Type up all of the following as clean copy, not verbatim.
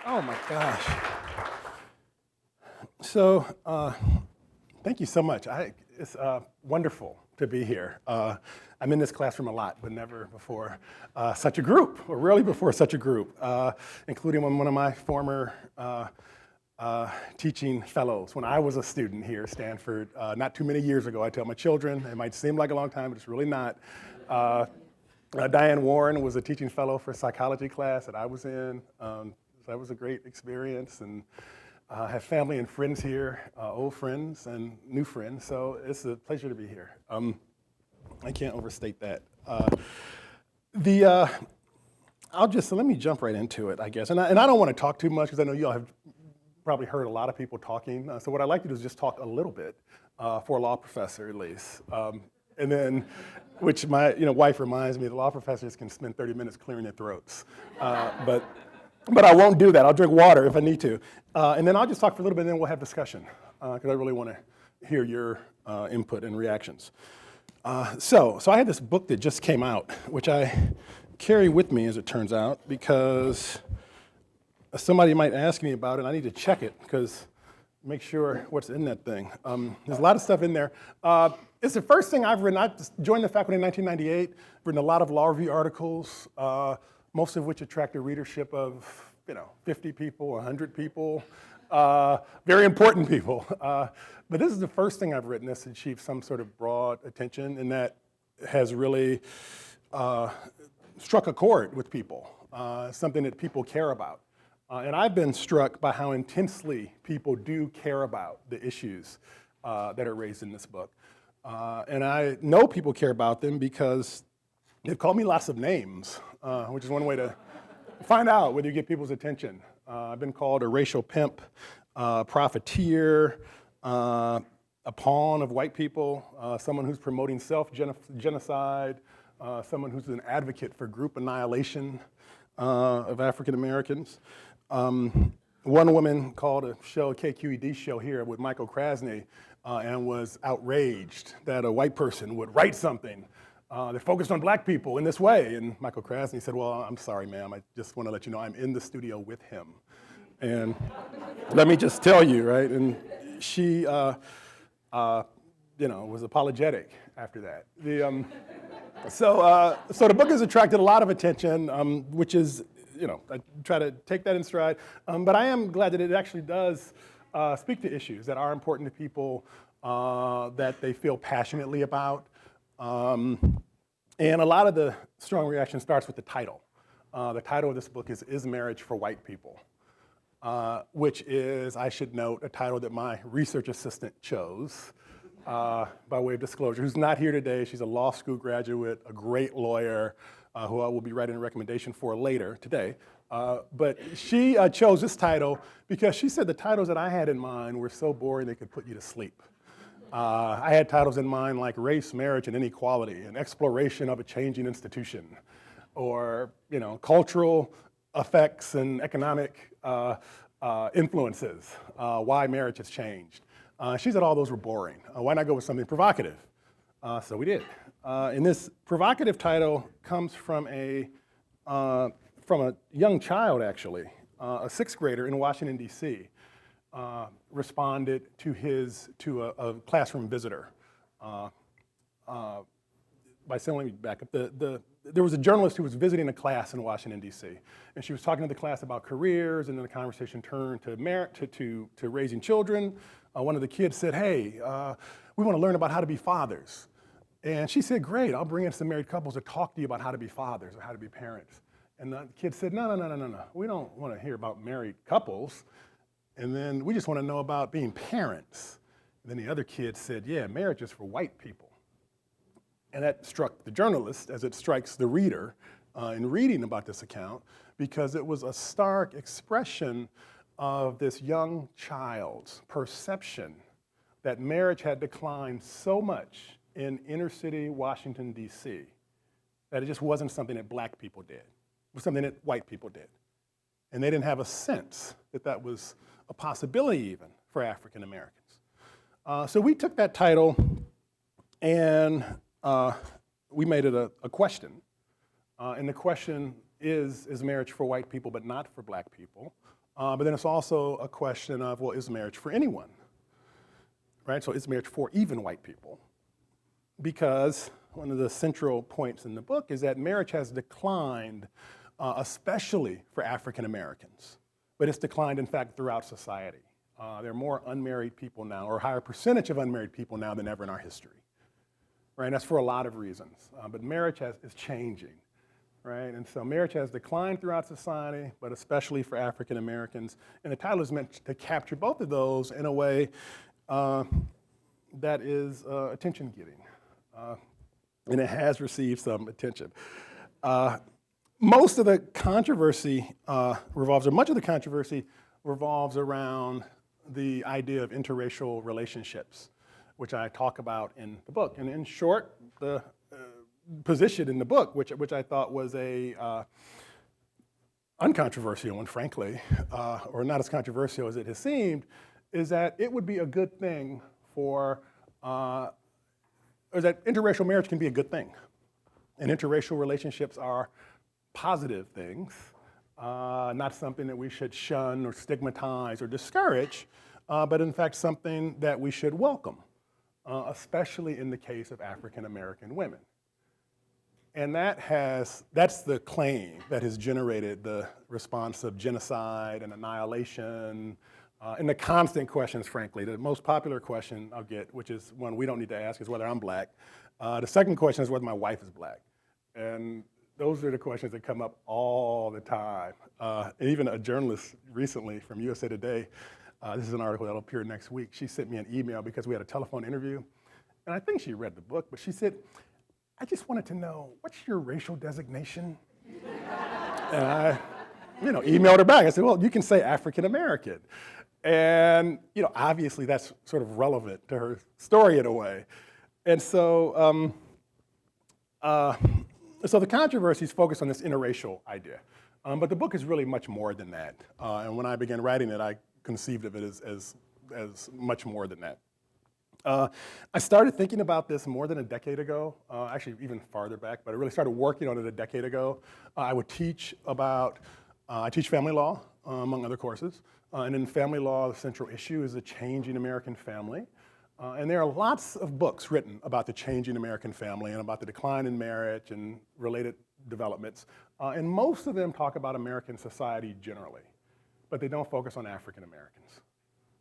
Oh my gosh. So, thank you so much. It's wonderful to be here. I'm in this classroom a lot, but never before such a group, or rarely before such a group, including one of my former teaching fellows when I was a student here at Stanford, not too many years ago. I tell my children, it might seem like a long time, but it's really not. Diane Warren was a teaching fellow for a psychology class that I was in. So that was a great experience, and I have family and friends here, old friends and new friends, so it's a pleasure to be here. I can't overstate that. Let me jump right into it, I guess. And I don't want to talk too much because I know you all have probably heard a lot of people talking. So what I'd like to do is just talk a little bit, for a law professor at least. And then, which my wife reminds me, the law professors can spend 30 minutes clearing their throats. But I won't do that. I'll drink water if I need to. And then I'll just talk for a little bit and then we'll have discussion because I really want to hear your input and reactions. So I had this book that just came out, which I carry with me as it turns out because somebody might ask me about it and I need to check it because make sure what's in that thing. There's a lot of stuff in there. It's the first thing I've written. I joined the faculty in 1998, written a lot of law review articles, most of which attract a readership of 50 people, 100 people, very important people. But this is the first thing I've written that's achieved some sort of broad attention and that has really struck a chord with people, something that people care about. And I've been struck by how intensely people do care about the issues that are raised in this book. And I know people care about them because they've called me lots of names, which is one way to find out whether you get people's attention. I've been called a racial pimp, profiteer, a pawn of white people, someone who's promoting self-genocide, someone who's an advocate for group annihilation of African Americans. One woman called a KQED show here with Michael Krasny and was outraged that a white person would write something that focused on black people in this way. And Michael Krasny said, well, I'm sorry, ma'am. I just want to let you know I'm in the studio with him. And let me just tell you, right? And she, was apologetic after that. So the book has attracted a lot of attention, which is, I try to take that in stride. But I am glad that it actually does speak to issues that are important to people, that they feel passionately about. And a lot of the strong reaction starts with the title. The title of this book is Marriage for White People, which is, I should note, a title that my research assistant chose, by way of disclosure, who's not here today. She's a law school graduate, a great lawyer, who I will be writing a recommendation for later today. But she chose this title because she said the titles that I had in mind were so boring they could put you to sleep. I had titles in mind like Race, Marriage, and Inequality, an exploration of a changing institution, or cultural effects and economic influences, why marriage has changed. She said all those were boring. Why not go with something provocative? So we did. And this provocative title comes from a young child, actually, a sixth grader in Washington, D.C., responded to a classroom visitor by saying, let me back up. There was a journalist who was visiting a class in Washington, D.C., and she was talking to the class about careers, and then the conversation turned to raising children. One of the kids said, hey, we want to learn about how to be fathers. And she said, great, I'll bring in some married couples to talk to you about how to be fathers or how to be parents. And the kid said, no, we don't want to hear about married couples. And then we just want to know about being parents. And then the other kid said, yeah, marriage is for white people. And that struck the journalist as it strikes the reader in reading about this account, because it was a stark expression of this young child's perception that marriage had declined so much in inner city Washington, D.C., that it just wasn't something that black people did. It was something that white people did. And they didn't have a sense that that was a possibility even for African Americans. So we took that title and we made it a question. And the question is marriage for white people but not for black people? But then it's also a question of, well, is marriage for anyone? Right? So is marriage for even white people? Because one of the central points in the book is that marriage has declined, especially for African Americans. But it's declined, in fact, throughout society. There are more unmarried people now, or a higher percentage of unmarried people now than ever in our history. Right? And that's for a lot of reasons. But marriage is changing. Right? And so marriage has declined throughout society, but especially for African Americans. And the title is meant to capture both of those in a way that is attention-getting. And it has received some attention. Most of the controversy revolves, or much of the controversy revolves around the idea of interracial relationships, which I talk about in the book. And in short, the position in the book, which I thought was a uncontroversial one, frankly, or not as controversial as it has seemed, is that it would be a good thing for, or that interracial marriage can be a good thing. And interracial relationships are positive things, not something that we should shun or stigmatize or discourage, but in fact something that we should welcome, especially in the case of African American women. And that's the claim that has generated the response of genocide and annihilation, and the constant questions, frankly. The most popular question I'll get, which is one we don't need to ask, is whether I'm black. The second question is whether my wife is black. And those are the questions that come up all the time. And even a journalist recently from USA Today, this is an article that'll appear next week, she sent me an email because we had a telephone interview. And I think she read the book, but she said, I just wanted to know, what's your racial designation? And I emailed her back. I said, well, you can say African American. And obviously that's sort of relevant to her story in a way. And so, so the controversies focus on this interracial idea. But the book is really much more than that. And when I began writing it, I conceived of it as much more than that. I started thinking about this more than a decade ago, actually even farther back, but I really started working on it a decade ago. I would teach I teach family law, among other courses. And in family law, the central issue is the changing American family. And there are lots of books written about the changing American family and about the decline in marriage and related developments. And most of them talk about American society generally, but they don't focus on African Americans.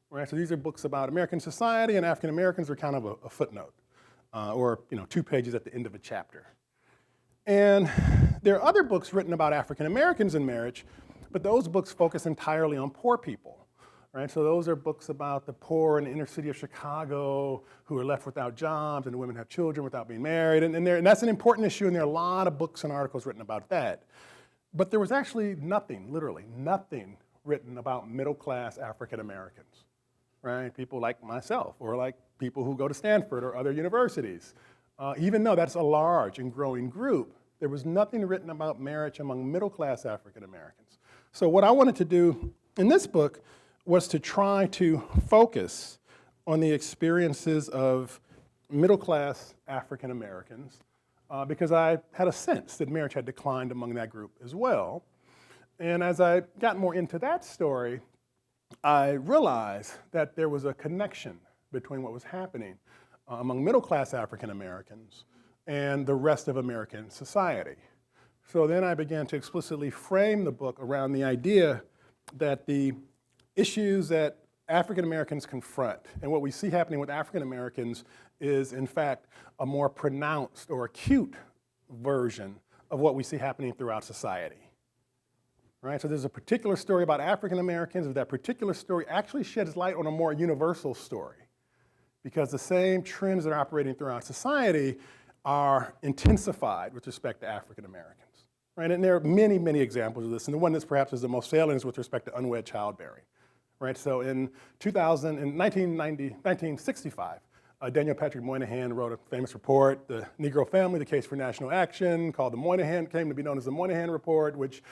Right? So these are books about American society, and African Americans are kind of a footnote, or 2 pages at the end of a chapter. And there are other books written about African Americans in marriage, but those books focus entirely on poor people. Right? So those are books about the poor in the inner city of Chicago who are left without jobs, and the women have children without being married. And that's an important issue, and there are a lot of books and articles written about that. But there was actually nothing, literally nothing, written about middle-class African Americans. Right? People like myself, or like people who go to Stanford or other universities. Even though that's a large and growing group, there was nothing written about marriage among middle-class African Americans. So what I wanted to do in this book was to try to focus on the experiences of middle-class African Americans, because I had a sense that marriage had declined among that group as well. And as I got more into that story, I realized that there was a connection between what was happening among middle-class African Americans and the rest of American society. So then I began to explicitly frame the book around the idea that the issues that African Americans confront and what we see happening with African Americans is, in fact, a more pronounced or acute version of what we see happening throughout society. Right? So there's a particular story about African Americans, but that particular story actually sheds light on a more universal story, because the same trends that are operating throughout society are intensified with respect to African Americans. Right? And there are many, many examples of this, and the one that's perhaps is the most salient is with respect to unwed childbearing. Right? So in 1965, Daniel Patrick Moynihan wrote a famous report, The Negro Family, the Case for National Action, called the Moynihan, came to be known as the Moynihan Report, which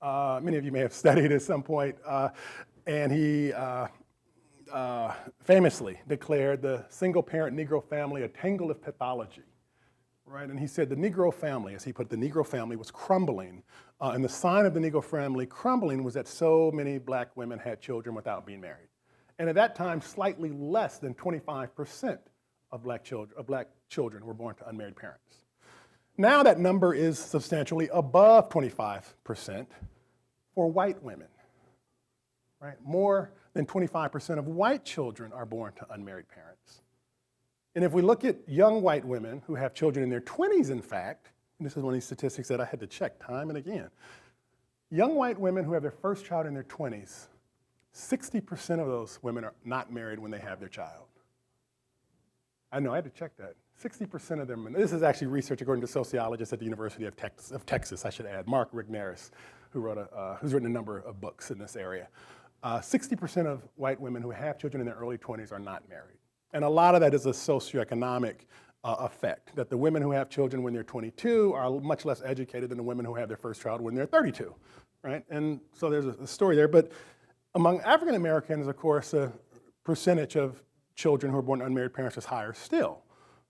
many of you may have studied at some point, and he famously declared the single-parent Negro family a tangle of pathology, right? And he said the Negro family, as he put it, the Negro family was crumbling. And the sign of the Negro family crumbling was that so many black women had children without being married. And at that time, slightly less than 25% of black children were born to unmarried parents. Now that number is substantially above 25% for white women, right? More than 25% of white children are born to unmarried parents. And if we look at young white women who have children in their 20s, in fact, and this is one of these statistics that I had to check time and again, young white women who have their first child in their 20s, 60% of those women are not married when they have their child. I know, I had to check that. 60% of them, and this is actually research according to sociologists at the University of Texas, I should add, Mark Rigneris, who's written a number of books in this area. 60% of white women who have children in their early 20s are not married. And a lot of that is a socioeconomic effect, that the women who have children when they're 22 are much less educated than the women who have their first child when they're 32, right? And so there's a story there. But among African Americans, of course, the percentage of children who are born to unmarried parents is higher still.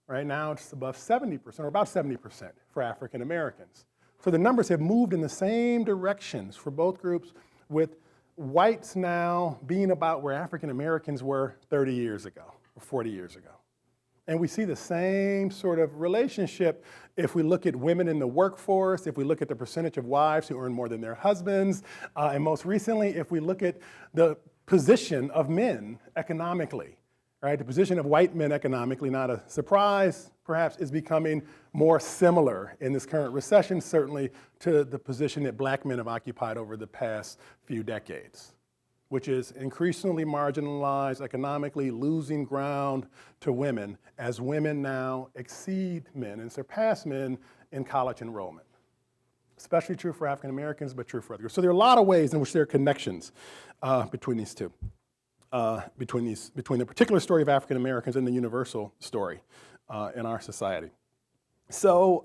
Right now it's above 70%, or about 70% for African Americans. So the numbers have moved in the same directions for both groups, with whites now being about where African Americans were 30 years ago, or 40 years ago. And we see the same sort of relationship if we look at women in the workforce, if we look at the percentage of wives who earn more than their husbands, and most recently, if we look at the position of men economically. Right, the position of white men economically, not a surprise, perhaps, is becoming more similar in this current recession, certainly to the position that black men have occupied over the past few decades, which is increasingly marginalized economically, losing ground to women as women now exceed men and surpass men in college enrollment. Especially true for African Americans, but true for other groups. So there are a lot of ways in which there are connections between these two. Between the particular story of African Americans and the universal story in our society. So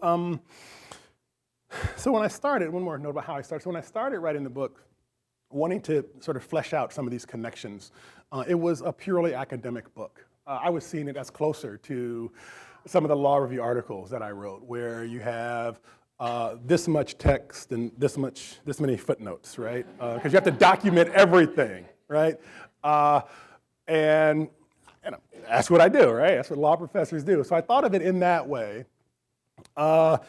when I started, one more note about how I started. So when I started writing the book, wanting to sort of flesh out some of these connections, it was a purely academic book. I was seeing it as closer to some of the law review articles that I wrote, where you have this much text and this many footnotes, right? Because you have to document everything, right? And that's what I do, right? That's what law professors do. So I thought of it in that way. And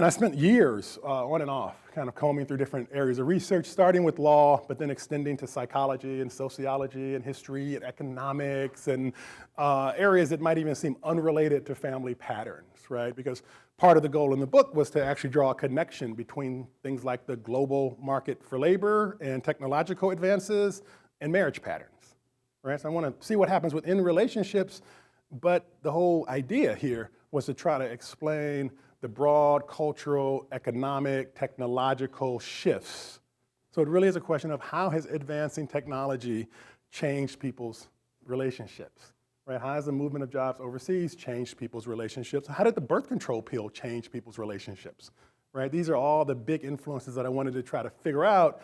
I spent years on and off kind of combing through different areas of research, starting with law, but then extending to psychology and sociology and history and economics and areas that might even seem unrelated to family patterns, right? Because part of the goal in the book was to actually draw a connection between things like the global market for labor and technological advances and marriage patterns, right? So I want to see what happens within relationships, but the whole idea here was to try to explain the broad cultural, economic, technological shifts. So it really is a question of how has advancing technology changed people's relationships, right? How has the movement of jobs overseas changed people's relationships? How did the birth control pill change people's relationships, right? These are all the big influences that I wanted to try to figure out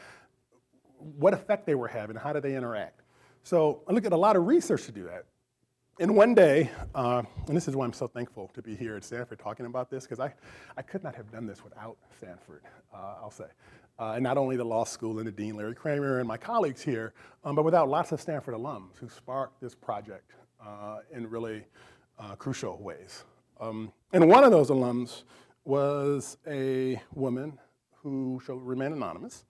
what effect they were having, how did they interact. So I looked at a lot of research to do that. And one day, and this is why I'm so thankful to be here at Stanford talking about this, because I could not have done this without Stanford, I'll say. And not only the law school and the dean, Larry Kramer, and my colleagues here, but without lots of Stanford alums who sparked this project in really crucial ways. And one of those alums was a woman who shall remain anonymous,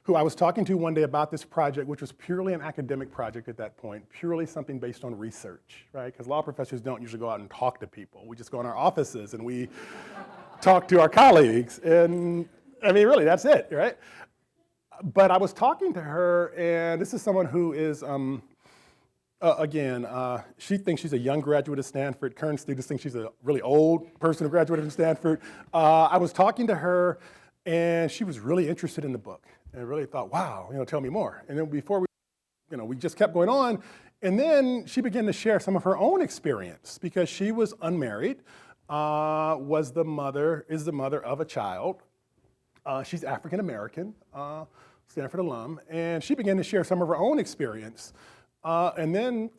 who I was talking to one day about this project, which was purely an academic project at that point, purely something based on research, right? Because law professors don't usually go out and talk to people. We just go in our offices and we talk to our colleagues, and I mean, really, that's it, right? But I was talking to her, and this is someone who is, she thinks she's a young graduate of Stanford. Current students think she's a really old person who graduated from Stanford. I was talking to her, and she was really interested in the book and really thought, wow, tell me more. And then before we just kept going on. And then she began to share some of her own experience because she was unmarried, is the mother of a child. She's African American, Stanford alum, and she began to share some of her own experience. And then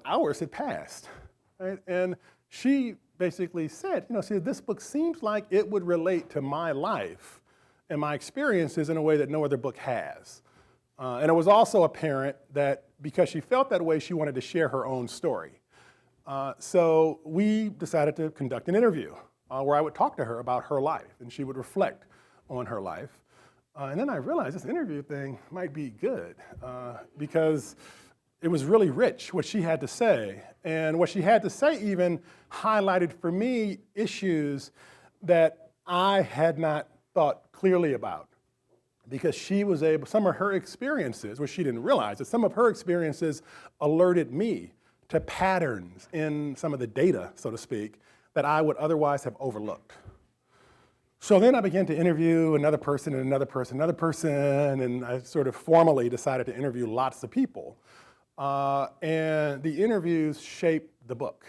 hours had passed, right? And she basically said, see, this book seems like it would relate to my life and my experiences in a way that no other book has. And it was also apparent that because she felt that way, she wanted to share her own story. So we decided to conduct an interview where I would talk to her about her life, and she would reflect on her life. And then I realized this interview thing might be good because it was really rich, what she had to say. And what she had to say even highlighted for me issues that I had not thought clearly about. Because she was able, some of her experiences, which she didn't realize, that some of her experiences alerted me to patterns in some of the data, so to speak, that I would otherwise have overlooked. So then I began to interview another person and another person, and I sort of formally decided to interview lots of people. And the interviews shaped the book.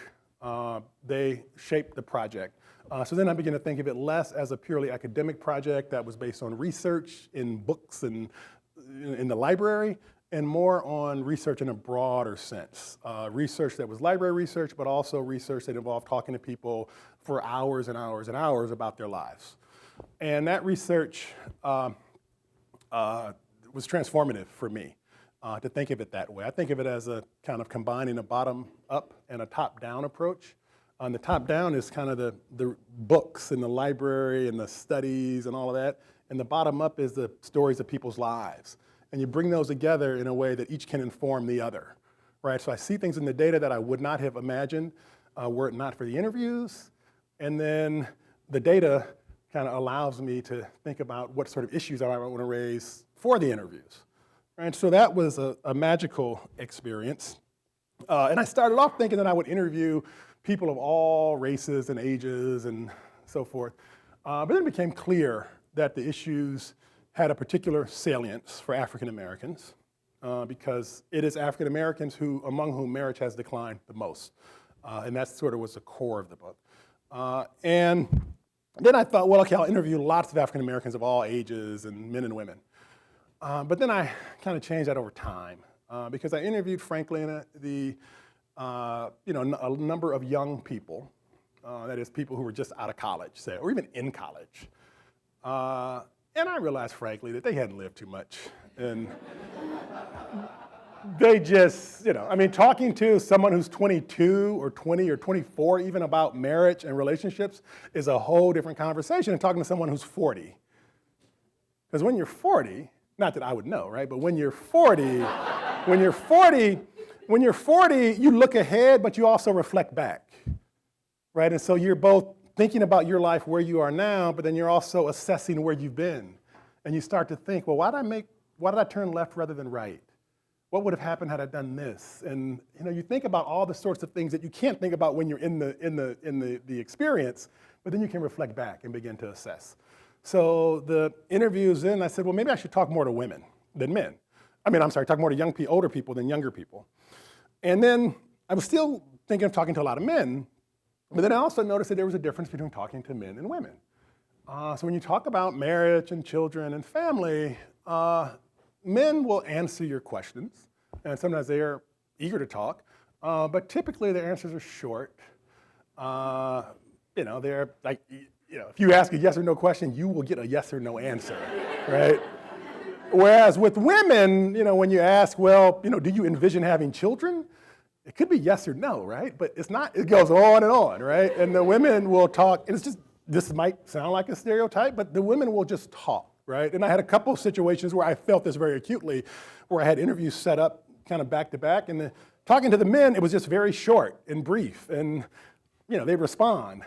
They shaped the project. So then I began to think of it less as a purely academic project that was based on research in books and in the library, and more on research in a broader sense. Research that was library research, but also research that involved talking to people for hours and hours and hours about their lives. And that research was transformative for me to think of it that way. I think of it as a kind of combining a bottom-up and a top-down approach. On the top down is kind of the books and the library and the studies and all of that. And the bottom up is the stories of people's lives. And you bring those together in a way that each can inform the other, right? So I see things in the data that I would not have imagined were it not for the interviews. And then the data kind of allows me to think about what sort of issues I want to raise for the interviews. Right? So that was a magical experience. And I started off thinking that I would interview people of all races and ages and so forth. But then it became clear that the issues had a particular salience for African Americans because it is African Americans among whom marriage has declined the most. And that sort of was the core of the book. And then I thought, well, okay, I'll interview lots of African Americans of all ages and men and women. But then I kind of changed that over time because I interviewed, frankly, a number of young people, that is people who were just out of college, say, or even in college. And I realized, frankly, that they hadn't lived too much. And they just, talking to someone who's 22 or 20 or 24 even about marriage and relationships is a whole different conversation than talking to someone who's 40. Because when you're 40, not that I would know, right? But when you're 40, you look ahead, but you also reflect back, right? And so you're both thinking about your life where you are now, but then you're also assessing where you've been. And you start to think, well, why did I turn left rather than right? What would have happened had I done this? And you think about all the sorts of things that you can't think about when you're in the experience, but then you can reflect back and begin to assess. So the interviews in, I said, well, maybe I should talk more to women than men. Talk more to older people than younger people. And then I was still thinking of talking to a lot of men, but then I also noticed that there was a difference between talking to men and women. So when you talk about marriage and children and family, men will answer your questions, and sometimes they are eager to talk, but typically their answers are short. They're like, if you ask a yes or no question, you will get a yes or no answer, right? Whereas with women, when you ask, well, do you envision having children? It could be yes or no, right? But it's not, it goes on and on, right? And the women will talk, and it's just, this might sound like a stereotype, but the women will just talk, right? And I had a couple of situations where I felt this very acutely, where I had interviews set up kind of back to back, and talking to the men, it was just very short and brief, and they respond.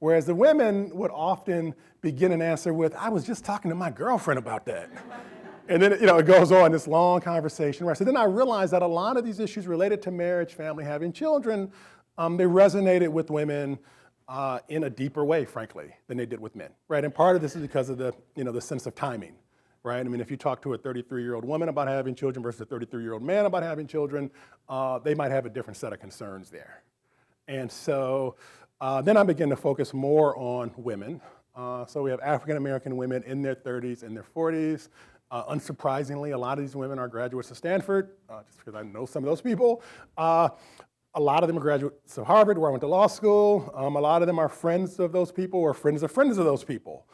Whereas the women would often begin an answer with, I was just talking to my girlfriend about that. And then, it goes on, this long conversation. Right? So then I realized that a lot of these issues related to marriage, family, having children, they resonated with women in a deeper way, frankly, than they did with men. Right? And part of this is because of the sense of timing. Right? If you talk to a 33-year-old woman about having children versus a 33-year-old man about having children, they might have a different set of concerns there. And so then I began to focus more on women. So we have African-American women in their 30s and their 40s. Unsurprisingly, a lot of these women are graduates of Stanford, just because I know some of those people. A lot of them are graduates of Harvard, where I went to law school. A lot of them are friends of those people or friends of friends of those people.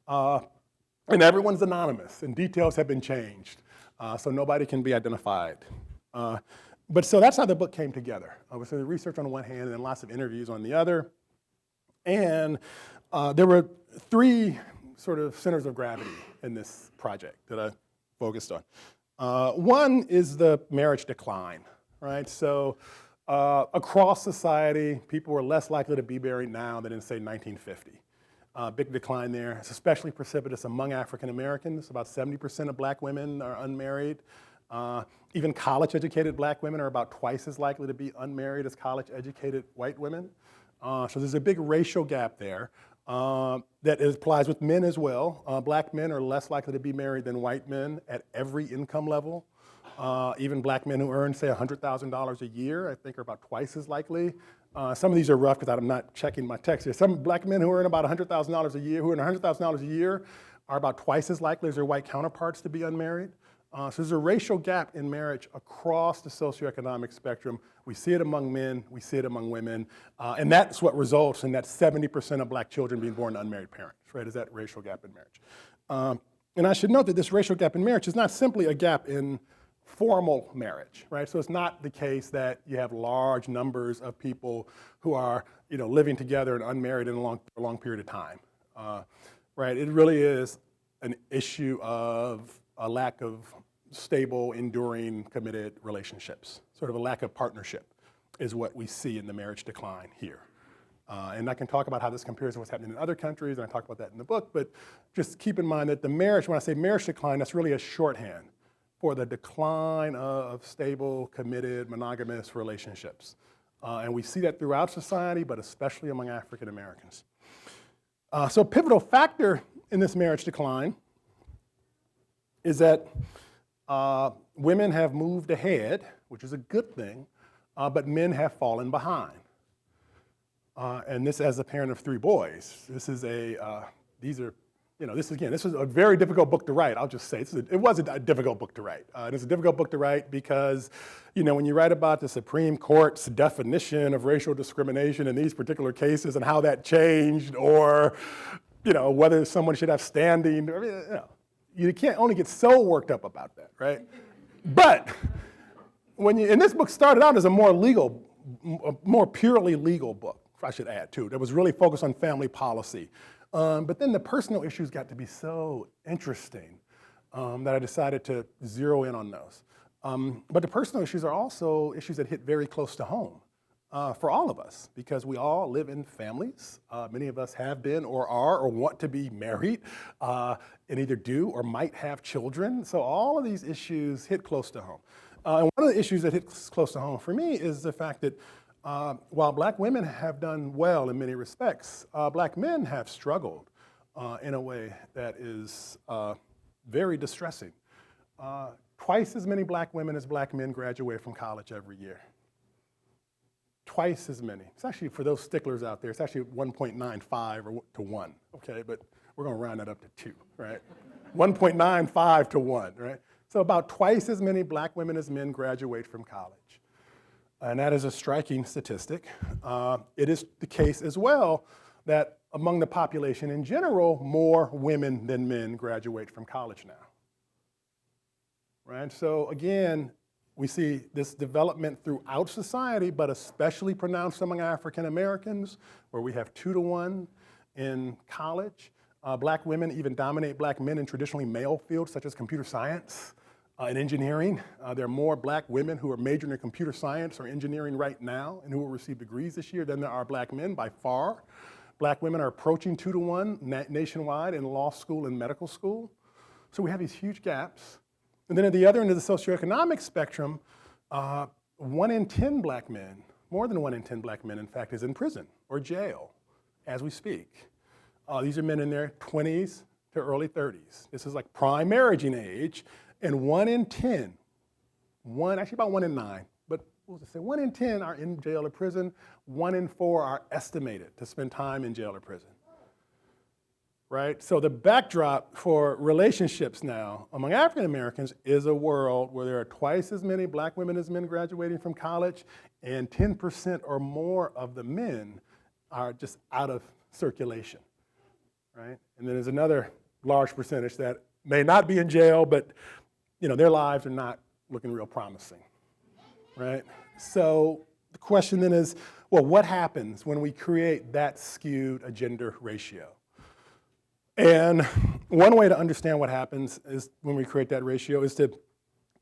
And everyone's anonymous, and details have been changed, so nobody can be identified. But so that's how the book came together. With the research on one hand and then lots of interviews on the other. And there were three sort of centers of gravity in this project that I focused on. One is the marriage decline, right? So across society, people were less likely to be married now than in, say, 1950. Big decline there. It's especially precipitous among African Americans. About 70% of black women are unmarried. Even college-educated black women are about twice as likely to be unmarried as college-educated white women. So there's a big racial gap there that applies with men as well. Black men are less likely to be married than white men at every income level. Even black men who earn, say, $100,000 a year, I think are about twice as likely. Some of these are rough because I'm not checking my text here. Some black men who earn about $100,000 a year, who earn $100,000 a year, are about twice as likely as their white counterparts to be unmarried. So there's a racial gap in marriage across the socioeconomic spectrum. We see it among men, we see it among women, and that's what results in that 70% of black children being born to unmarried parents, right, is that racial gap in marriage. And I should note that this racial gap in marriage is not simply a gap in formal marriage, right? So it's not the case that you have large numbers of people who are, living together and unmarried in a long period of time, right? It really is an issue of a lack of stable, enduring, committed relationships. Sort of a lack of partnership is what we see in the marriage decline here. And I can talk about how this compares to what's happening in other countries, and I talk about that in the book, but just keep in mind that the marriage, when I say marriage decline, that's really a shorthand for the decline of stable, committed, monogamous relationships. And we see that throughout society, but especially among African Americans. So a pivotal factor in this marriage decline is that women have moved ahead, which is a good thing, but men have fallen behind. And this as a parent of three boys. This is this is a very difficult book to write, I'll just say. It was a difficult book to write. It's a difficult book to write because, when you write about the Supreme Court's definition of racial discrimination in these particular cases and how that changed, or, whether someone should have standing, you can't only get so worked up about that, right? But and this book started out as a more purely legal book, I should add too, that was really focused on family policy. But then the personal issues got to be so interesting that I decided to zero in on those. But the personal issues are also issues that hit very close to home for all of us, because we all live in families. Many of us have been or are or want to be married and either do or might have children. So all of these issues hit close to home. And one of the issues that hits close to home for me is the fact that while black women have done well in many respects, black men have struggled in a way that is very distressing. Twice as many black women as black men graduate from college every year. Twice as many. It's actually, for those sticklers out there, it's actually 1.95 to 1, okay? But we're gonna round that up to 2, right? 1.95 to 1, right? So about twice as many black women as men graduate from college. And that is a striking statistic. It is the case as well that among the population in general, more women than men graduate from college now. Right? So again, we see this development throughout society, but especially pronounced among African Americans, where we have 2 to 1 in college. Black women even dominate black men in traditionally male fields such as computer science and engineering. There are more black women who are majoring in computer science or engineering right now and who will receive degrees this year than there are black men by far. Black women are approaching 2 to 1 nationwide in law school and medical school. So we have these huge gaps. And then at the other end of the socioeconomic spectrum, 1 in 10 black men, more than 1 in 10 black men, in fact, is in prison or jail as we speak. These are men in their 20s to early 30s. This is like prime marriaging age, and 1 in 10, actually about 1 in 9, but we'll just say 1 in 10 are in jail or prison. 1 in 4 are estimated to spend time in jail or prison. right? So the backdrop for relationships now among African Americans is a world where there are twice as many black women as men graduating from college, and 10% or more of the men are just out of circulation, right? And then there's another large percentage that may not be in jail, but their lives are not looking real promising, right? So the question then is, well, what happens when we create that skewed gender ratio? And one way to understand what happens is when we create that ratio is to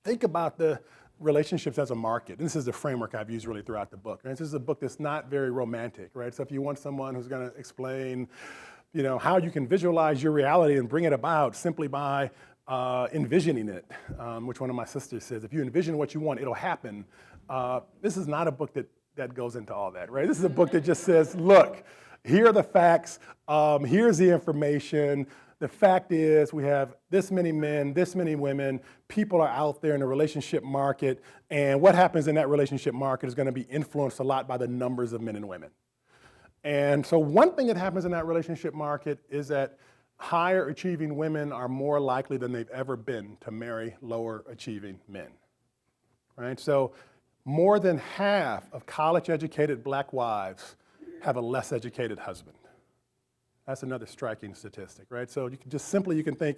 think about the relationships as a market. And this is the framework I've used really throughout the book. Right? This is a book that's not very romantic, right? So if you want someone who's going to explain, how you can visualize your reality and bring it about simply by envisioning it, which one of my sisters says, if you envision what you want, it'll happen. This is not a book that goes into all that, right? This is a book that just says, look, here are the facts, here's the information. The fact is we have this many men, this many women, people are out there in the relationship market, and what happens in that relationship market is going to be influenced a lot by the numbers of men and women. And so one thing that happens in that relationship market is that higher achieving women are more likely than they've ever been to marry lower achieving men, right? So more than half of college educated black wives have a less educated husband. That's another striking statistic, right? So you can think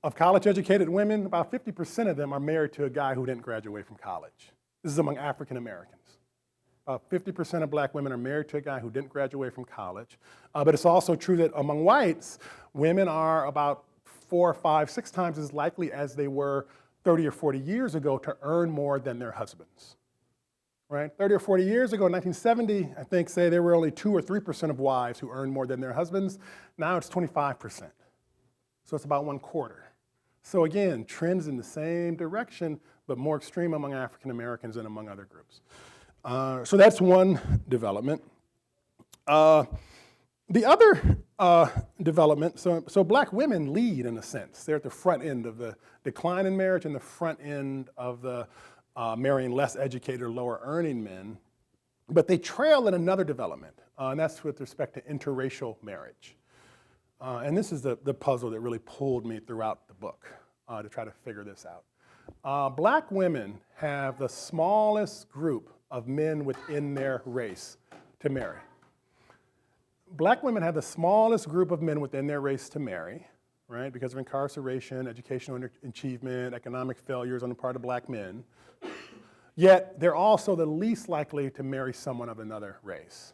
of college educated women, about 50% of them are married to a guy who didn't graduate from college. This is among African Americans. About 50% of black women are married to a guy who didn't graduate from college. But it's also true that among whites, women are about 4, 5, 6 times as likely as they were 30 or 40 years ago to earn more than their husbands. Right? 30 or 40 years ago, in 1970, I think, say there were only 2 or 3% of wives who earned more than their husbands. Now it's 25%. So it's about 1/4. So again, trends in the same direction, but more extreme among African Americans and among other groups. So that's one development. The other development, so black women lead in a sense. They're at the front end of the decline in marriage and the front end of the marrying less educated or lower earning men. But they trail in another development, and that's with respect to interracial marriage. And this is the puzzle that really pulled me throughout the book to try to figure this out. Black women have the smallest group of men within their race to marry. Black women have the smallest group of men within their race to marry, right, because of incarceration, educational underachievement, economic failures on the part of black men. Yet they're also the least likely to marry someone of another race.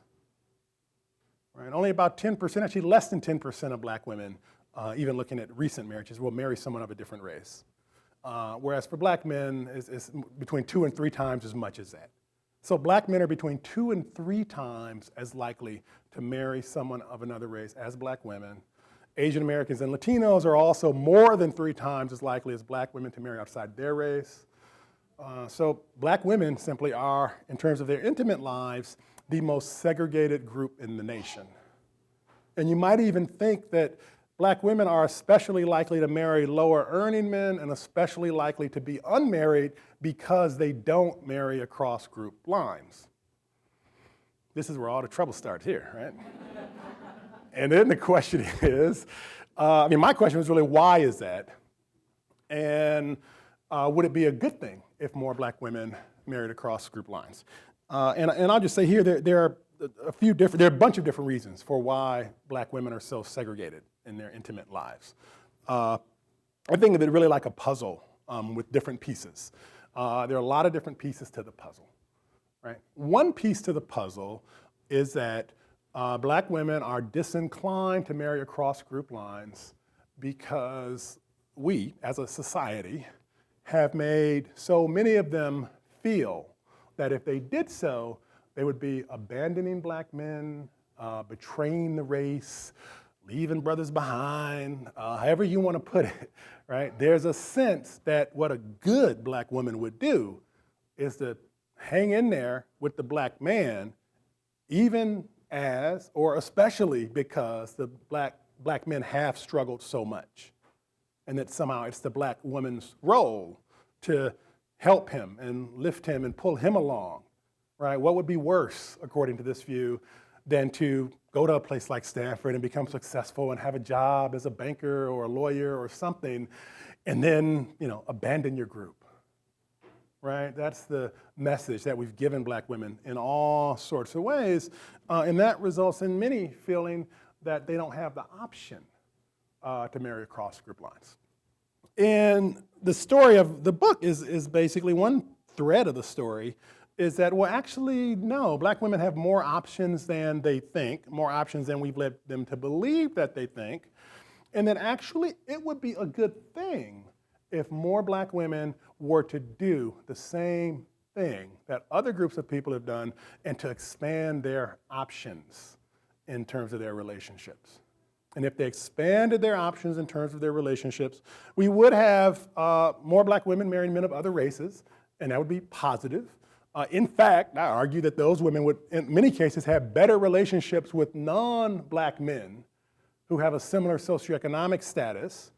Right? Only about 10%, actually less than 10% of black women, even looking at recent marriages, will marry someone of a different race. Whereas for black men, it's between 2 and 3 times as much as that. So black men are between 2 and 3 times as likely to marry someone of another race as black women. Asian Americans and Latinos are also more than 3 times as likely as black women to marry outside their race. So black women simply are, in terms of their intimate lives, the most segregated group in the nation. And you might even think that black women are especially likely to marry lower earning men and especially likely to be unmarried because they don't marry across group lines. This is where all the trouble starts here, right? And then the question is, my question was really, why is that? And would it be a good thing if more black women married across group lines? And I'll just say here, there are a bunch of different reasons for why black women are so segregated in their intimate lives. I think of it really like a puzzle with different pieces. There are a lot of different pieces to the puzzle, right? One piece to the puzzle is that black women are disinclined to marry across group lines because we, as a society, have made so many of them feel that if they did so, they would be abandoning black men, betraying the race, leaving brothers behind, however you want to put it, right? There's a sense that what a good black woman would do is to hang in there with the black man, even as, or especially because the black men have struggled so much. And that somehow it's the black woman's role to help him and lift him and pull him along, right? What would be worse, according to this view, than to go to a place like Stanford and become successful and have a job as a banker or a lawyer or something, and then, abandon your group. Right? That's the message that we've given black women in all sorts of ways. And that results in many feeling that they don't have the option to marry across group lines. And the story of the book is basically one thread of the story is that, well, actually, no, black women have more options than they think, more options than we've led them to believe that they think. And that actually it would be a good thing if more black women were to do the same thing that other groups of people have done and to expand their options in terms of their relationships. And if they expanded their options in terms of their relationships, we would have more black women marrying men of other races, and that would be positive. In fact, I argue that those women would, in many cases, have better relationships with non-black men who have a similar socioeconomic status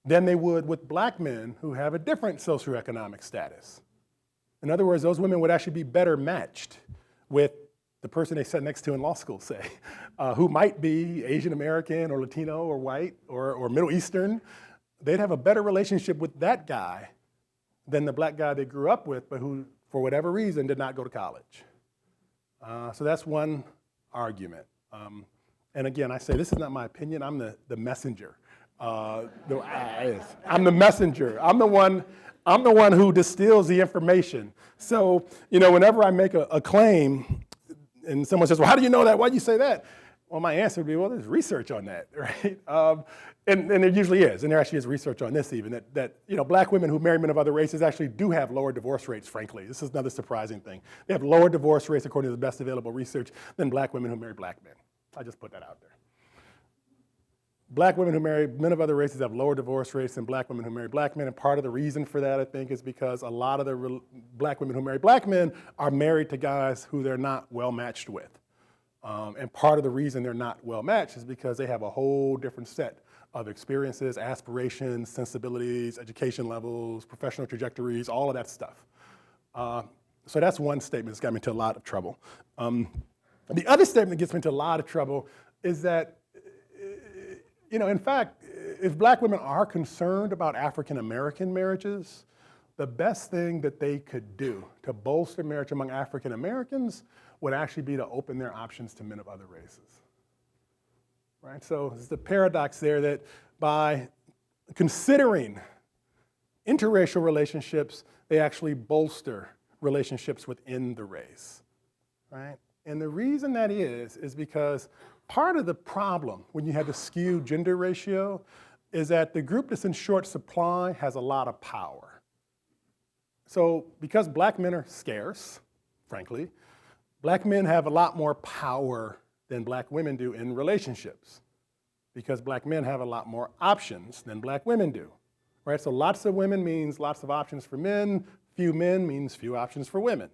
than they would with black men who have a different socioeconomic status. In other words, those women would actually be better matched with the person they sat next to in law school, say, who might be Asian American or Latino or white or Middle Eastern. They'd have a better relationship with that guy than the black guy they grew up with, but who, for whatever reason, did not go to college. So that's one argument. And again, I say this is not my opinion, I'm the messenger. I'm the messenger. I'm the one who distills the information. So, whenever I make a claim and someone says, well, how do you know that? Why do you say that? Well, my answer would be, well, there's research on that, right? And there usually is, and there actually is research on this even, that black women who marry men of other races actually do have lower divorce rates, frankly. This is another surprising thing. They have lower divorce rates, according to the best available research, than black women who marry black men. I just put that out there. Black women who marry men of other races have lower divorce rates than black women who marry black men, and part of the reason for that, I think, is because a lot of the black women who marry black men are married to guys who they're not well matched with. And part of the reason they're not well matched is because they have a whole different set of experiences, aspirations, sensibilities, education levels, professional trajectories, all of that stuff. So that's one statement that's got me into a lot of trouble. The other statement that gets me into a lot of trouble is that in fact, if black women are concerned about African-American marriages, the best thing that they could do to bolster marriage among African-Americans would actually be to open their options to men of other races. Right? So there's the paradox there that by considering interracial relationships, they actually bolster relationships within the race. Right? And the reason that is because part of the problem when you have the skewed gender ratio is that the group that's in short supply has a lot of power. So because black men are scarce, frankly, black men have a lot more power than black women do in relationships because black men have a lot more options than black women do. Right? So lots of women means lots of options for men, few men means few options for women.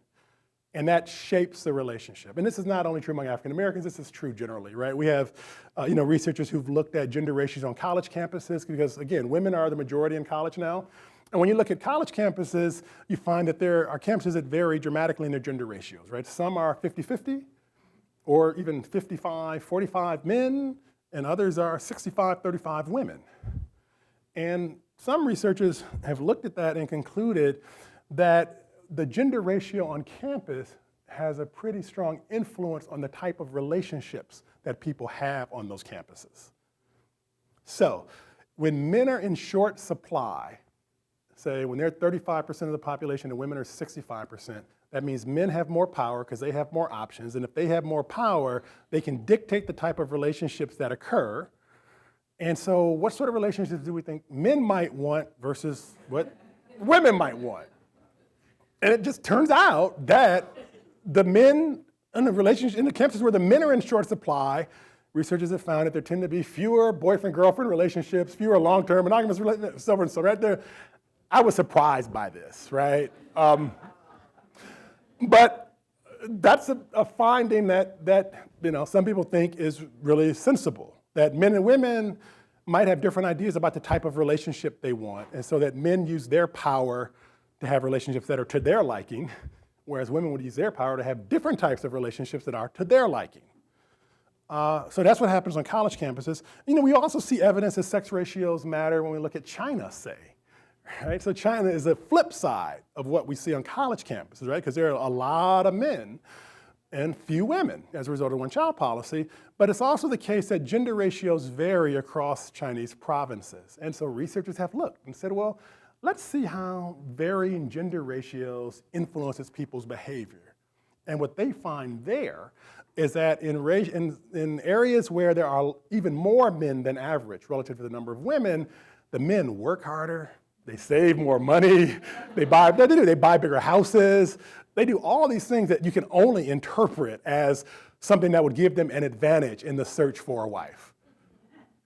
And that shapes the relationship. And this is not only true among African Americans, this is true generally, right? We have researchers who've looked at gender ratios on college campuses because, again, women are the majority in college now. And when you look at college campuses, you find that there are campuses that vary dramatically in their gender ratios, right? Some are 50-50 or even 55-45 men, and others are 65-35 women. And some researchers have looked at that and concluded that the gender ratio on campus has a pretty strong influence on the type of relationships that people have on those campuses. So when men are in short supply, say when they're 35% of the population and women are 65%, that means men have more power because they have more options. And if they have more power, they can dictate the type of relationships that occur. And so what sort of relationships do we think men might want versus what women might want? And it just turns out that the men in the relationship, in the campuses where the men are in short supply, researchers have found that there tend to be fewer boyfriend-girlfriend relationships, fewer long-term monogamous relationships, so on and so right there. I was surprised by this, right? But that's a finding that some people think is really sensible, that men and women might have different ideas about the type of relationship they want, and so that men use their power to have relationships that are to their liking, whereas women would use their power to have different types of relationships that are to their liking. So that's what happens on college campuses. We also see evidence that sex ratios matter when we look at China, say. Right? So China is a flip side of what we see on college campuses, right? Because there are a lot of men and few women as a result of one-child policy. But it's also the case that gender ratios vary across Chinese provinces. And so researchers have looked and said, well, let's see how varying gender ratios influences people's behavior. And what they find there is that in areas where there are even more men than average relative to the number of women, the men work harder, they save more money, they buy bigger houses, they do all these things that you can only interpret as something that would give them an advantage in the search for a wife.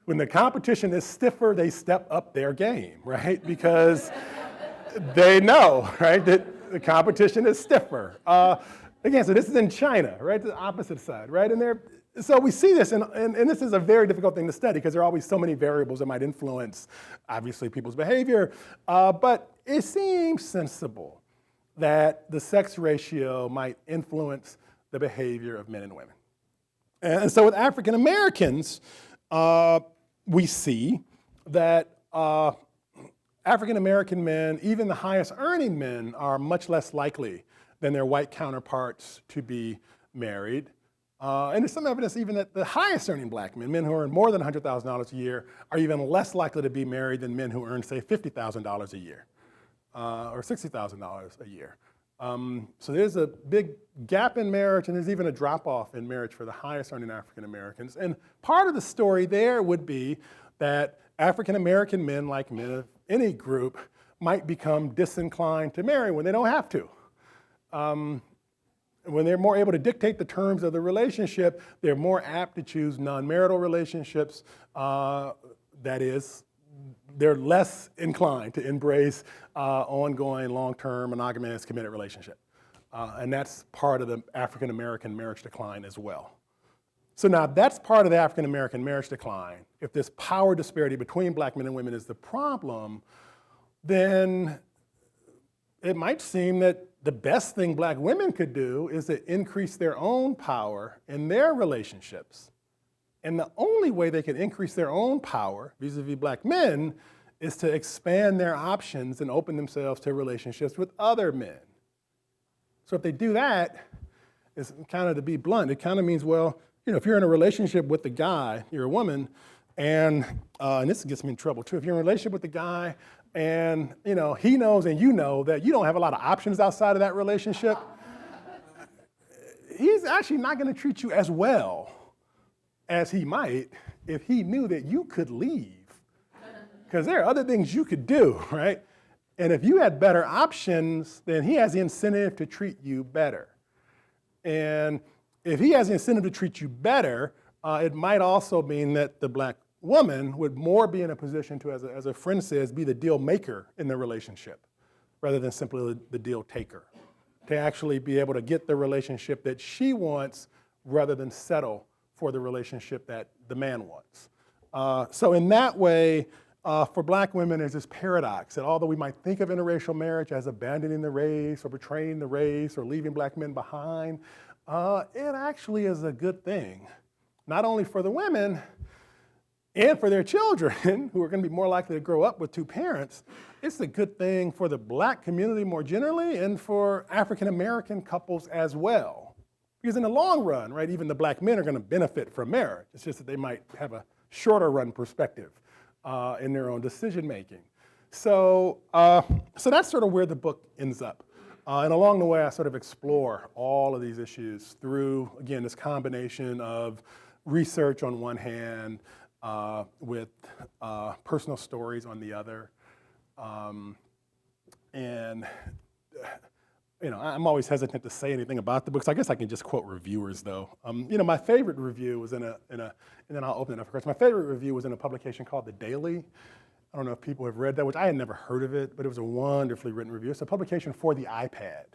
When the competition is stiffer, they step up their game, right? Because they know, right, that the competition is stiffer. Again, so this is in China, right, the opposite side, right? So we see this, and this is a very difficult thing to study because there are always so many variables that might influence, obviously, people's behavior. But it seems sensible that the sex ratio might influence the behavior of men and women. And so with African Americans, we see that African American men, even the highest earning men, are much less likely than their white counterparts to be married. And there's some evidence even that the highest earning black men who earn more than $100,000 a year, are even less likely to be married than men who earn, say, $50,000 a year or $60,000 a year. So there's a big gap in marriage, and there's even a drop-off in marriage for the highest earning African Americans. And part of the story there would be that African American men, like men of any group, might become disinclined to marry when they don't have to. When they're more able to dictate the terms of the relationship, they're more apt to choose non-marital relationships. That is, they're less inclined to embrace ongoing, long-term, monogamous, committed relationship. And that's part of the African American marriage decline as well. So now that's part of the African American marriage decline. If this power disparity between black men and women is the problem, then it might seem that the best thing black women could do is to increase their own power in their relationships. And the only way they can increase their own power vis-a-vis black men is to expand their options and open themselves to relationships with other men. So if they do that, it's kind of, to be blunt, it kind of means, well, if you're in a relationship with a guy, you're a woman, and this gets me in trouble too. If you're in a relationship with a guy and he knows and you know that you don't have a lot of options outside of that relationship, he's actually not going to treat you as well as he might if he knew that you could leave. Because there are other things you could do, right? And if you had better options, then he has the incentive to treat you better. And if he has the incentive to treat you better, it might also mean that the black woman would more be in a position to, as a friend says, be the deal maker in the relationship rather than simply the deal taker. To actually be able to get the relationship that she wants rather than settle for the relationship that the man wants. So in that way, for black women, there's this paradox that although we might think of interracial marriage as abandoning the race or betraying the race or leaving black men behind, it actually is a good thing, not only for the women and for their children, who are going to be more likely to grow up with two parents. It's a good thing for the black community more generally and for African American couples as well. Because in the long run, right, even the black men are going to benefit from marriage. It's just that they might have a shorter run perspective in their own decision making. So that's sort of where the book ends up. And along the way, I sort of explore all of these issues through, again, this combination of research on one hand, with personal stories on the other. And I'm always hesitant to say anything about the books. I guess I can just quote reviewers, though. My favorite review was and then I'll open it up for questions. My favorite review was in a publication called The Daily. I don't know if people have read that, which I had never heard of it, but it was a wonderfully written review. It's a publication for the iPad.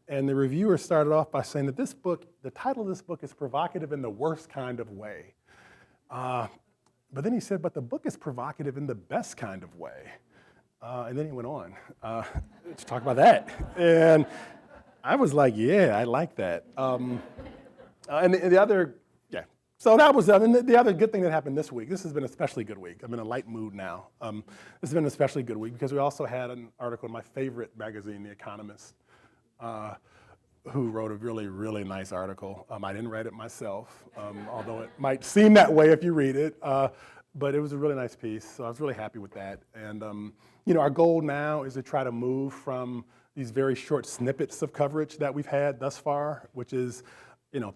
And the reviewer started off by saying that this book, the title of this book is provocative in the worst kind of way. But then he said, but the book is provocative in the best kind of way. And then he went on to talk about that. And I was like, yeah, I like that. And the other So that was, and the other good thing that happened this week, this has been an especially good week. I'm in a light mood now. This has been an especially good week because we also had an article in my favorite magazine, The Economist, who wrote a really, really nice article. I didn't write it myself, although it might seem that way if you read it, but it was a really nice piece, so I was really happy with that. And our goal now is to try to move from these very short snippets of coverage that we've had thus far, which is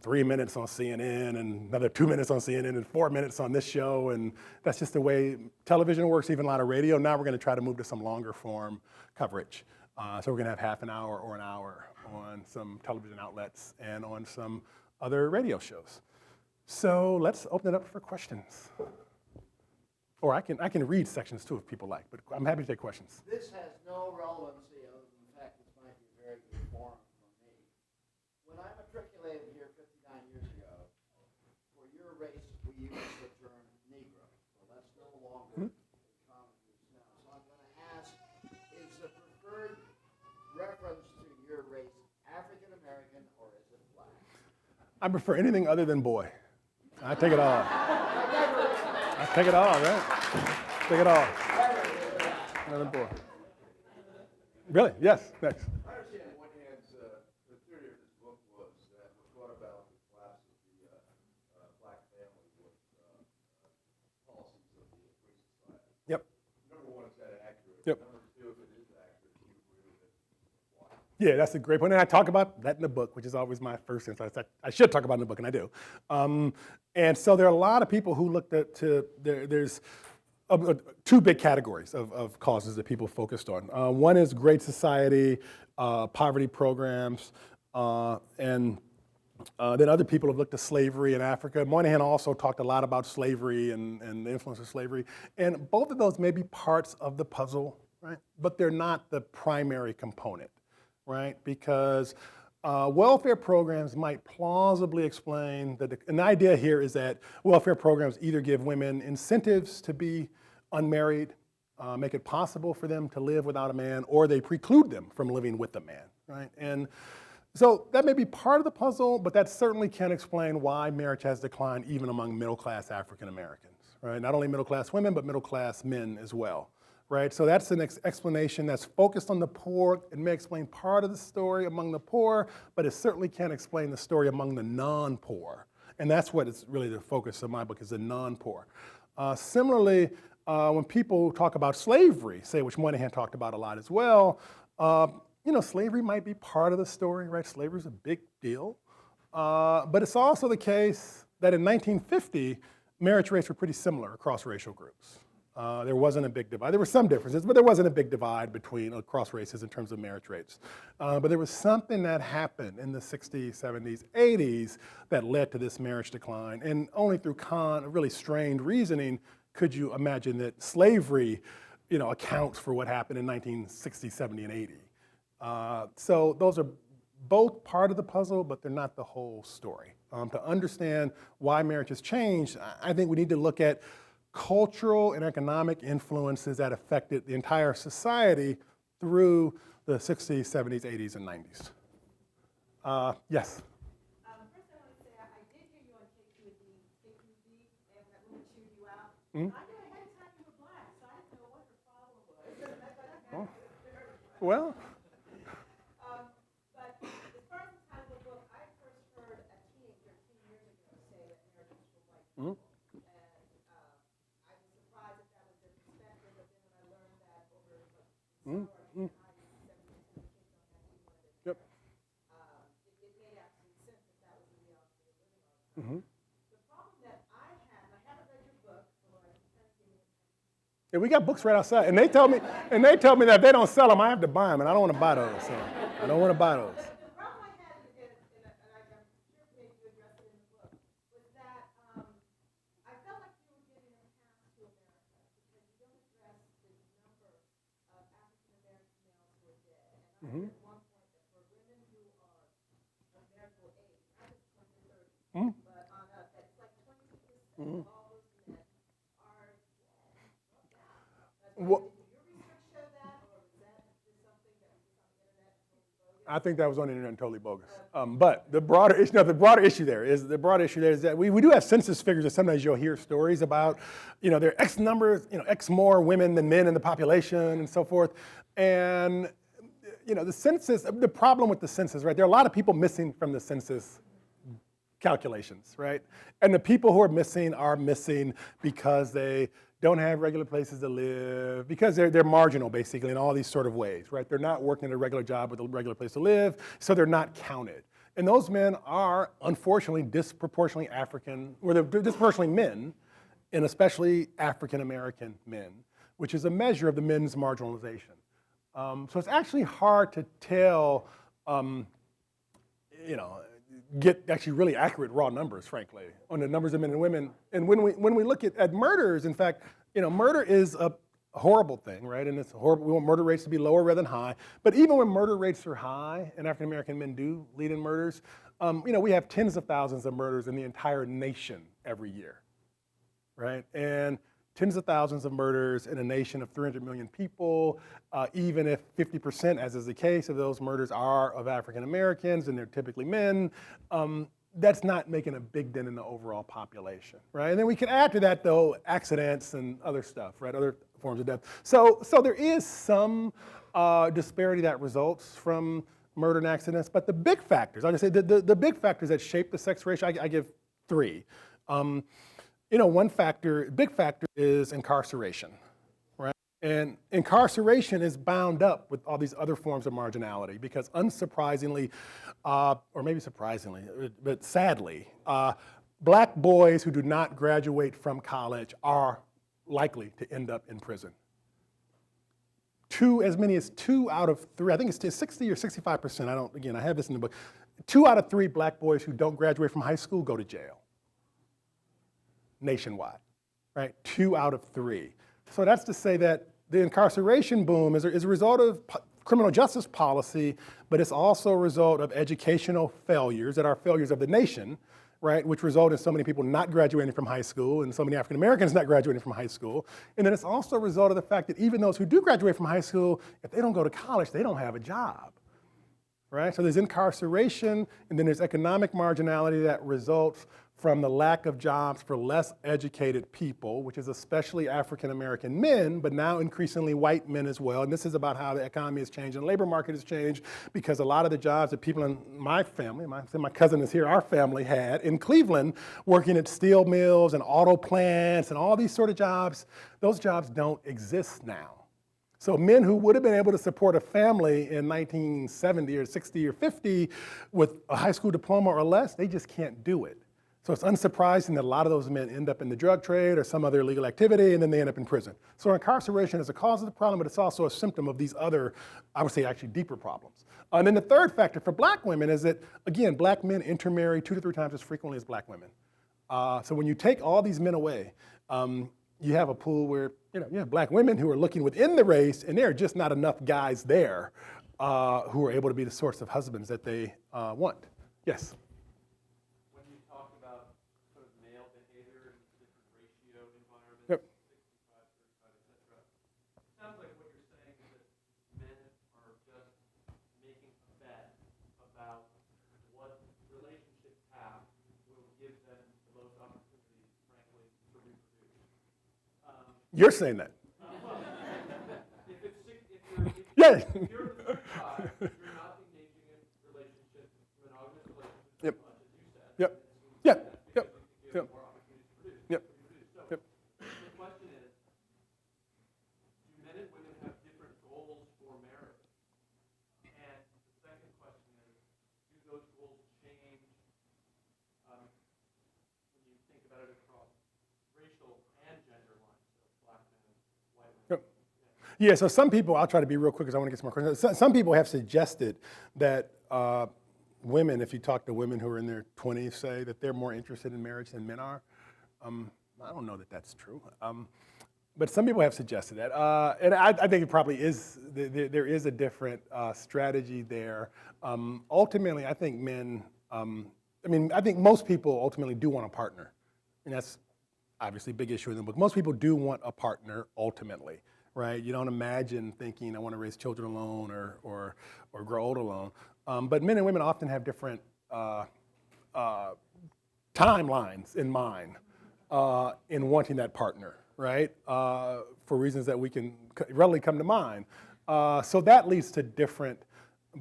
3 minutes on CNN and another 2 minutes on CNN and 4 minutes on this show, and that's just the way television works, even a lot of radio. Now we're going to try to move to some longer form coverage. So we're going to have half an hour or an hour on some television outlets and on some other radio shows. So let's open it up for questions. Or I can read sections too if people like, but I'm happy to take questions. This has no relevancy other than the fact this might be a very good forum for me. When I matriculated here 59 years ago, for your race we used the term Negro. So that's no longer common use now. So I'm going to ask, is the preferred reference to your race African American or is it black? I prefer anything other than boy. I take it all. I take it all, right? Take it all. Another boy. Really? Yes. Next. I understand on one hand, the theory of this book was that we thought about the collapse of the black family with policies of the free society. Yep. Number one, is that accurate? Yep. Number two, if it is accurate, do you agree with it? Why? Yeah, that's a great point. And I talk about that in the book, which is always my first answer. I should talk about it in the book, and I do. And so there are a lot of people who looked at there's two big categories of causes that people focused on. One is Great Society, poverty programs, and then other people have looked at slavery in Africa. Moynihan also talked a lot about slavery and the influence of slavery. And both of those may be parts of the puzzle, right? But they're not the primary component, right? Because welfare programs might plausibly explain that, and the idea here is that welfare programs either give women incentives to be unmarried, make it possible for them to live without a man, or they preclude them from living with a man, right? And so that may be part of the puzzle, but that certainly can explain why marriage has declined even among middle-class African Americans, right? Not only middle-class women, but middle-class men as well. Right, so that's an explanation that's focused on the poor. It may explain part of the story among the poor, but it certainly can't explain the story among the non-poor. And that's what is really the focus of my book, is the non-poor. Similarly, when people talk about slavery, say, which Moynihan talked about a lot as well, slavery might be part of the story, right? Slavery is a big deal. But it's also the case that in 1950, marriage rates were pretty similar across racial groups. There wasn't a big divide. There were some differences, but there wasn't a big divide across races in terms of marriage rates. But there was something that happened in the 60s, 70s, 80s that led to this marriage decline. And only through really strained reasoning could you imagine that slavery, accounts for what happened in 1960, 70, and 80. So those are both part of the puzzle, but they're not the whole story. To understand why marriage has changed, I think we need to look at cultural and economic influences that affected the entire society through the 60s, 70s, 80s, and 90s. Yes? First, I want to say I did hear you on KQED, and that woman chewed you out. Mm-hmm. I knew ahead of time you were black, so I didn't know what her problem was. Well. But as far as the title of the book, I first heard a teenager 10 years ago say that marriage was for white people. Mm-hmm. Mm-hmm. Yep. It made absolute sense that that was the reality they were living on. Mm-hmm. The problem that I have, and I haven't read your book, so I can kind of give you. Yeah, we got books right outside, and they tell me that if they don't sell them, I have to buy them, and I don't want to buy those. So I don't want to buy those. The problem I had, and I'm sure maybe you addressed it in the book, was that I felt like you were giving a pass to America because you don't address the number of African American males who are dead. And I heard at one point that for women who are of marital age, not just 20 or 30, but on up, that's like 22% of all those men are dead. Well, Did your research show that, or was that just something that was just on the internet? I think that was on the internet and totally bogus. But the broader issue, no, the broader issue there is that we do have census figures that sometimes you'll hear stories about, there are X numbers, X more women than men in the population and so forth. And, the census, the problem with the census, right? There are a lot of people missing from the census calculations, right? And the people who are missing because they don't have regular places to live, because they're marginal, basically, in all these sort of ways, right? They're not working at a regular job with a regular place to live, so they're not counted. And those men are, unfortunately, disproportionately African, or they're disproportionately men, and especially African-American men, which is a measure of the men's marginalization. So it's actually hard to tell, get actually really accurate raw numbers, frankly, on the numbers of men and women. And when we look at murders, in fact, murder is a horrible thing, right? And it's horrible. We want murder rates to be lower rather than high. But even when murder rates are high, and African American men do lead in murders, we have tens of thousands of murders in the entire nation every year, right? And tens of thousands of murders in a nation of 300 million people, even if 50%, as is the case, of those murders are of African Americans, and they're typically men, that's not making a big dent in the overall population, right? And then we can add to that, though, accidents and other stuff, right? Other forms of death. So there is some disparity that results from murder and accidents, but the big factors, like I said, the big factors that shape the sex ratio, I give three. One big factor is incarceration, right? And incarceration is bound up with all these other forms of marginality because unsurprisingly, or maybe surprisingly, but sadly, black boys who do not graduate from college are likely to end up in prison. As many as 2 out of 3, I think it's 60 or 65%, I have this in the book. 2 out of 3 black boys who don't graduate from high school go to jail. Nationwide, right? 2 out of 3. So that's to say that the incarceration boom is a result of criminal justice policy, but it's also a result of educational failures that are failures of the nation, right? Which result in so many people not graduating from high school and so many African Americans not graduating from high school. And then it's also a result of the fact that even those who do graduate from high school, if they don't go to college, they don't have a job, right? So there's incarceration, and then there's economic marginality that results from the lack of jobs for less educated people, which is especially African American men, but now increasingly white men as well. And this is about how the economy has changed and the labor market has changed, because a lot of the jobs that people in my family, my cousin is here, our family had in Cleveland, working at steel mills and auto plants and all these sort of jobs, those jobs don't exist now. So men who would have been able to support a family in 1970 or 60 or 50 with a high school diploma or less, they just can't do it. So it's unsurprising that a lot of those men end up in the drug trade or some other illegal activity, and then they end up in prison. So incarceration is a cause of the problem, but it's also a symptom of these other, I would say, actually deeper problems. And then the third factor for black women is that, again, black men intermarry 2 to 3 times as frequently as black women. So when you take all these men away, you have a pool where you have black women who are looking within the race, and there are just not enough guys there who are able to be the sorts of husbands that they want. Yes? When you talk about sort of male behavior in different ratio environments, Yep. 65, 35, et cetera, it sounds like what you're saying is that men are just making a bet about what relationship path will give them the most opportunities, frankly, to reproduce. You're saying that. If Yeah. you're 65, you're not engaging in relationships, monogamous relationships Yep. as much as you said. Yep. And it seems Yep. that because Yep. it gives Yep. more opportunities to produce. Yep. So Yep. the question is, do men and women have different goals for marriage? And the second question is, do those goals change when you think about it across racial and gender lines, so black men, white women? Yep. Yeah, so some people, I'll try to be real quick because I want to get some more questions. Some people have suggested that women, if you talk to women who are in their 20s, say that they're more interested in marriage than men are. I don't know that that's true. But some people have suggested that. And I think it probably is, there is a different strategy there. Ultimately, I think men, I think most people ultimately do want a partner. And that's obviously a big issue in the book. Most people do want a partner ultimately, right? You don't imagine thinking, I want to raise children alone or grow old alone. But men and women often have different timelines in mind in wanting that partner, right? For reasons that we can readily come to mind. So that leads to different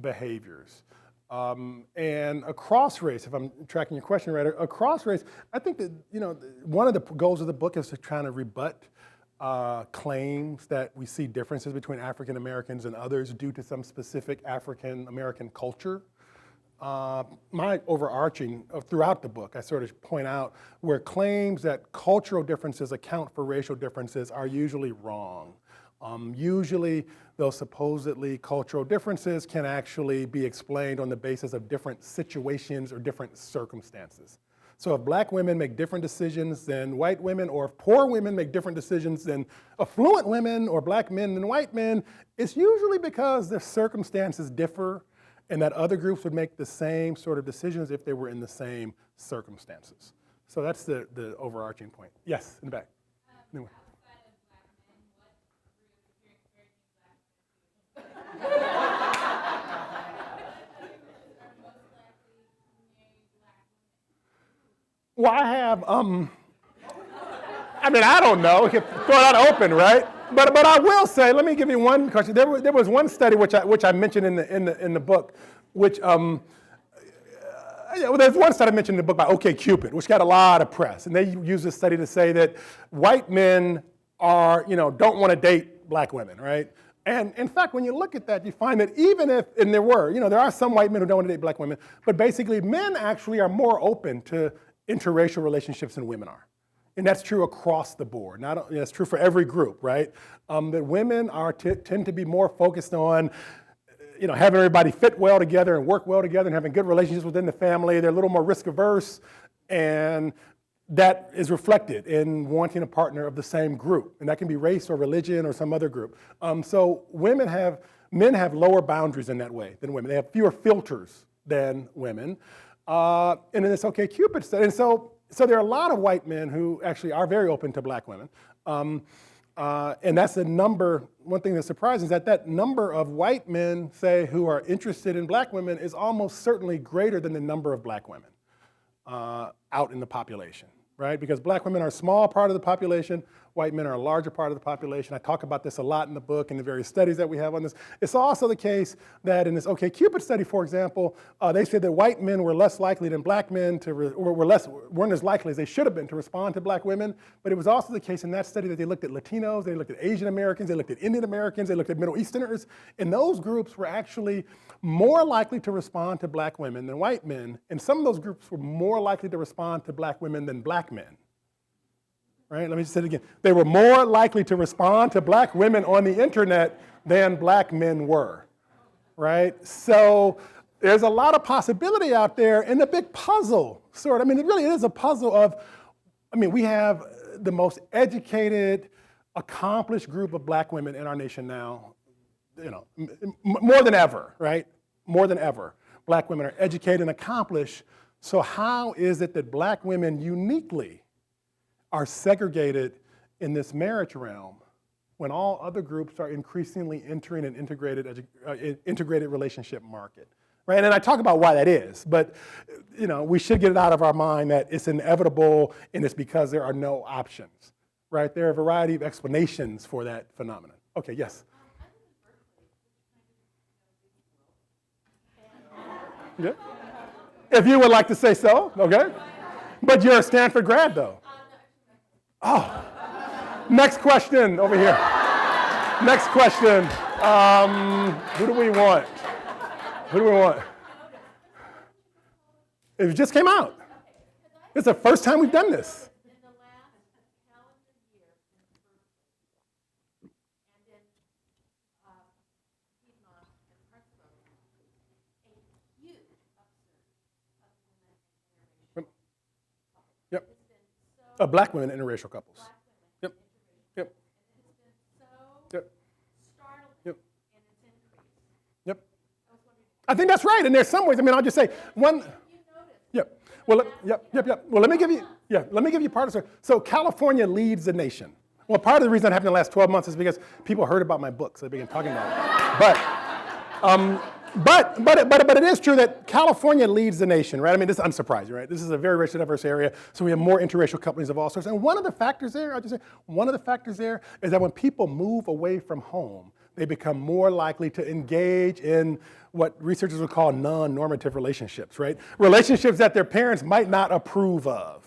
behaviors. And across race, if I'm tracking your question right, across race, I think that, one of the goals of the book is to try to rebut claims that we see differences between African Americans and others due to some specific African American culture. My overarching throughout the book, I sort of point out where claims that cultural differences account for racial differences are usually wrong. Usually, those supposedly cultural differences can actually be explained on the basis of different situations or different circumstances. So if black women make different decisions than white women, or if poor women make different decisions than affluent women, or black men than white men, it's usually because their circumstances differ and that other groups would make the same sort of decisions if they were in the same circumstances. So that's the overarching point. Yes, in the back. Anyway. Well, I have, I don't know, we could throw that open, right? But I will say, let me give you one question. There was one study which I mentioned in the book, which, there's one study I mentioned in the book by OkCupid, which got a lot of press. And they used this study to say that white men don't want to date black women, right? And in fact, when you look at that, you find that even if, and there are some white men who don't want to date black women, but basically men actually are more open to interracial relationships than women are. And that's true across the board. That's true for every group, right? That women tend to be more focused on, having everybody fit well together and work well together and having good relationships within the family. They're a little more risk averse, and that is reflected in wanting a partner of the same group. And that can be race or religion or some other group. So men have lower boundaries in that way than women. They have fewer filters than women. And in this OkCupid study, and so there are a lot of white men who actually are very open to black women. And that's the number, one thing that's surprising is that number of white men, say, who are interested in black women is almost certainly greater than the number of black women out in the population, right? Because black women are a small part of the population, white men are a larger part of the population. I talk about this a lot in the book and the various studies that we have on this. It's also the case that in this OkCupid study, for example, they said that white men were less likely than black men weren't as likely as they should have been to respond to black women. But it was also the case in that study that they looked at Latinos, they looked at Asian Americans, they looked at Indian Americans, they looked at Middle Easterners, and those groups were actually more likely to respond to black women than white men, and some of those groups were more likely to respond to black women than black men. Right? Let me just say it again. They were more likely to respond to black women on the internet than black men were, right? So there's a lot of possibility out there, and the big puzzle, it really is a puzzle of, we have the most educated, accomplished group of black women in our nation now, more than ever, right? More than ever. Black women are educated and accomplished, so how is it that black women uniquely are segregated in this marriage realm when all other groups are increasingly entering an integrated relationship market, right? And I talk about why that is, but we should get it out of our mind that it's inevitable and it's because there are no options, right? There are a variety of explanations for that phenomenon. Okay, yes? Yeah. If you would like to say so, okay. But you're a Stanford grad, though. Oh, next question over here. Next question. Who do we want? It just came out. It's the first time we've done this. In the last calendar year, and in Piedmont and parts of a huge upsurge of women in interracial. Yep. It's been so Black women interracial couples. black women Yep. interracial. Yep. And it has been so Yep. startling Yep. in its increase. Yep. I was wondering, I think that's right. And there's some ways. I'll just say one. you noticed Yep. Well, yep. Well, let me give you part of it. So California leads the nation. Well, part of the reason that happened in the last 12 months is because people heard about my book, so they began talking about it. But it is true that California leads the nation, right? I mean, this is unsurprising, right? This is a very racially diverse area, so we have more interracial companies of all sorts. And one of the factors there, I'll just say, one of the factors there is that when people move away from home, they become more likely to engage in what researchers would call non-normative relationships, right? Relationships that their parents might not approve of.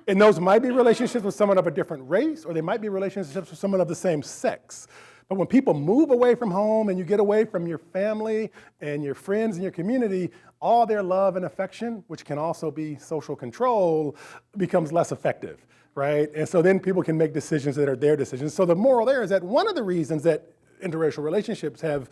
And those might be relationships with someone of a different race, or they might be relationships with someone of the same sex. But when people move away from home and you get away from your family and your friends and your community, all their love and affection, which can also be social control, becomes less effective, right? And so then people can make decisions that are their decisions. So the moral there is that one of the reasons that interracial relationships have,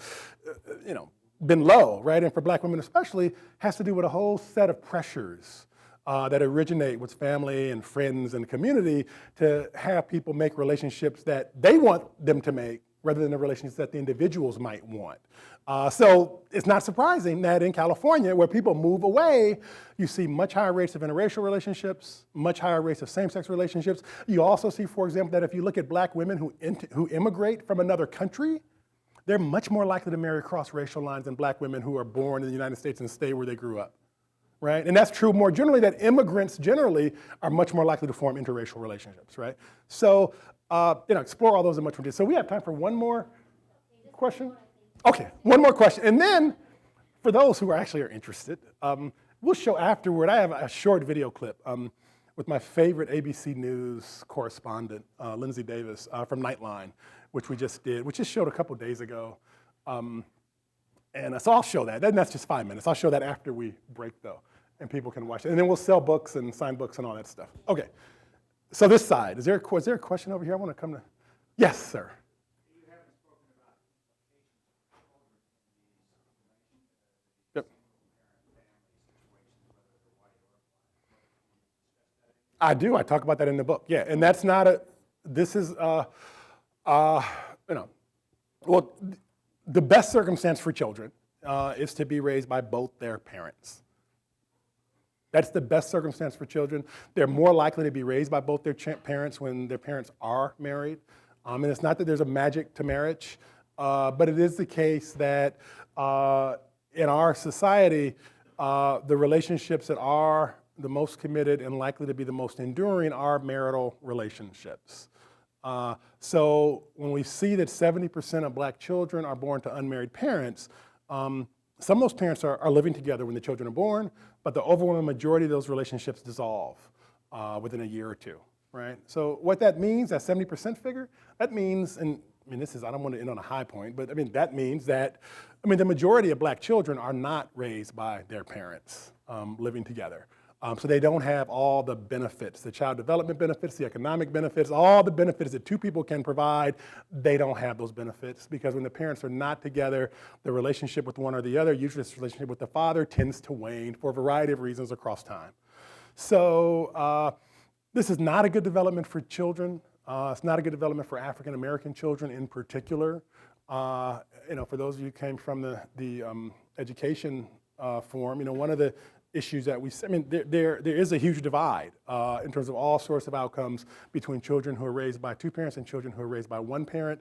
been low, right, and for black women especially, has to do with a whole set of pressures that originate with family and friends and community to have people make relationships that they want them to make rather than the relationships that the individuals might want. So it's not surprising that in California, where people move away, you see much higher rates of interracial relationships, much higher rates of same-sex relationships. You also see, for example, that if you look at black women who immigrate from another country, they're much more likely to marry across racial lines than black women who are born in the United States and stay where they grew up, right? And that's true more generally, that immigrants generally are much more likely to form interracial relationships, right? So, explore all those in much more detail. So we have time for one more question? Okay, one more question. And then, for those who actually are interested, we'll show afterward, I have a short video clip with my favorite ABC News correspondent, Lindsay Davis from Nightline, which we just did, which just showed a couple days ago. And so I'll show that. That's just 5 minutes. I'll show that after we break, though, and people can watch it. And then we'll sell books and sign books and all that stuff. Okay, so this side, is there a question over here? I want to come to, yes, sir. You haven't spoken about implications for children in these Yep. single-parent family situations, whether they're white or black. I do. I talk about that in the book. Yeah, and that's not a. This is well, the best circumstance for children is to be raised by both their parents. That's the best circumstance for children. They're more likely to be raised by both their parents when their parents are married. And it's not that there's a magic to marriage, but it is the case that in our society, the relationships that are the most committed and likely to be the most enduring are marital relationships. So when we see that 70% of black children are born to unmarried parents, some of those parents are living together when the children are born, but the overwhelming majority of those relationships dissolve within a year or two, right? So what that means, that 70% figure, that means, and I mean, I don't want to end on a high point, but I mean, that means that, the majority of black children are not raised by their parents living together. So they don't have all the benefits, the child development benefits, the economic benefits, all the benefits that two people can provide. They don't have those benefits because when the parents are not together, the relationship with one or the other, usually this relationship with the father, tends to wane for a variety of reasons across time. So this is not a good development for children. It's not a good development for African American children in particular. For those of you who came from the education forum, one of the issues that there is a huge divide in terms of all sorts of outcomes between children who are raised by two parents and children who are raised by one parent.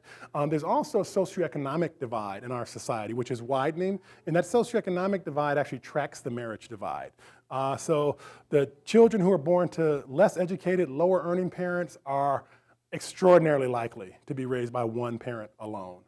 There's also a socioeconomic divide in our society, which is widening, and that socioeconomic divide actually tracks the marriage divide. So the children who are born to less educated, lower earning parents are extraordinarily likely to be raised by one parent alone.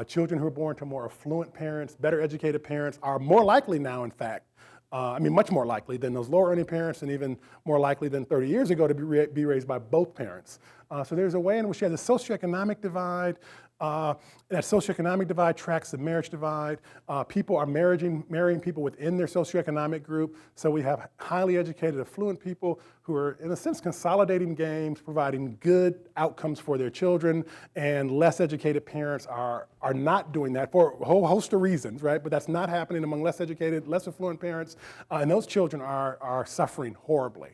Children who are born to more affluent parents, better educated parents are more likely now, in fact, much more likely than those lower earning parents and even more likely than 30 years ago to be raised by both parents. So there's a way in which you have the socioeconomic divide. That socioeconomic divide tracks the marriage divide. People are marrying people within their socioeconomic group. So we have highly educated, affluent people who are, in a sense, consolidating gains, providing good outcomes for their children, and less educated parents are not doing that for a whole host of reasons, right? But that's not happening among less educated, less affluent parents, and those children are suffering horribly.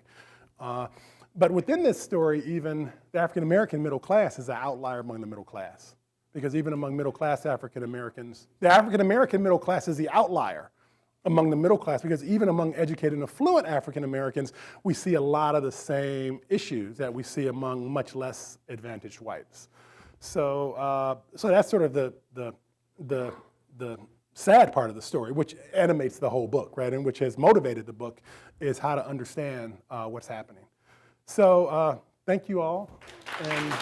But within this story, even the African American middle class is an outlier among the middle class. Because even among middle class African Americans, the African American middle class is the outlier among the middle class, because even among educated and affluent African Americans, we see a lot of the same issues that we see among much less advantaged whites. So that's sort of the sad part of the story, which animates the whole book, right, and which has motivated the book, is how to understand what's happening. So thank you all. And